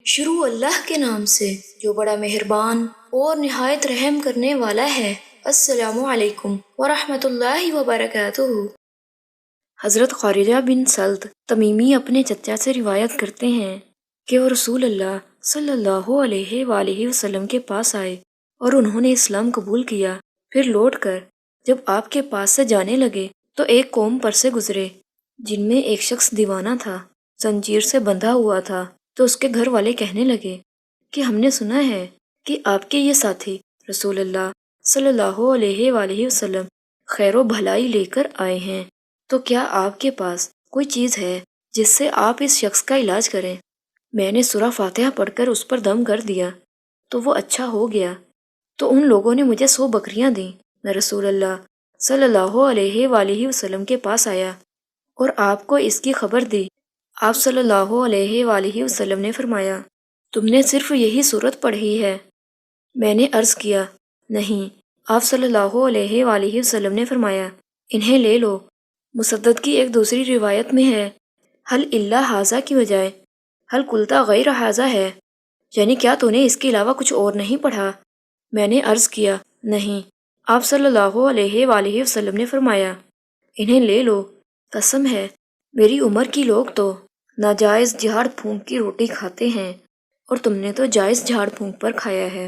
شروع اللہ کے نام سے جو بڑا مہربان اور نہایت رحم کرنے والا ہے۔ السلام علیکم ورحمۃ اللہ وبرکاتہ۔ حضرت خارجہ بن سلط تمیمی اپنے چچا سے روایت کرتے ہیں کہ وہ رسول اللہ صلی اللہ علیہ وآلہ وسلم کے پاس آئے اور انہوں نے اسلام قبول کیا۔ پھر لوٹ کر جب آپ کے پاس سے جانے لگے تو ایک قوم پر سے گزرے جن میں ایک شخص دیوانہ تھا، زنجیر سے بندھا ہوا تھا۔ تو اس کے گھر والے کہنے لگے کہ ہم نے سنا ہے کہ آپ کے یہ ساتھی رسول اللہ صلی اللہ علیہ وآلہ وسلم خیر و بھلائی لے کر آئے ہیں، تو کیا آپ کے پاس کوئی چیز ہے جس سے آپ اس شخص کا علاج کریں؟ میں نے سورہ فاتحہ پڑھ کر اس پر دم کر دیا تو وہ اچھا ہو گیا۔ تو ان لوگوں نے مجھے 100 بکریاں دیں۔ میں رسول اللہ صلی اللہ علیہ وآلہ وسلم کے پاس آیا اور آپ کو اس کی خبر دی۔ آپ صلی اللہ علیہ وآلہ وسلم نے فرمایا، تم نے صرف یہی صورت پڑھی ہے؟ میں نے عرض کیا، نہیں۔ آپ صلی اللہ علیہ وآلہ وسلم نے فرمایا، انہیں لے لو۔ مسدد کی ایک دوسری روایت میں ہے، حل الا ھذا کی بجائے حل قلت غیر ھذا ہے، یعنی کیا تو نے اس کے علاوہ کچھ اور نہیں پڑھا؟ میں نے عرض کیا، نہیں۔ آپ صلی اللہ علیہ وآلہ وسلم نے فرمایا، انہیں لے لو۔ قسم ہے میری عمر کی لوگ تو ناجائز جھاڑ پھونک کی روٹی کھاتے ہیں اور تم نے تو جائز جھاڑ پھونک پر کھایا ہے۔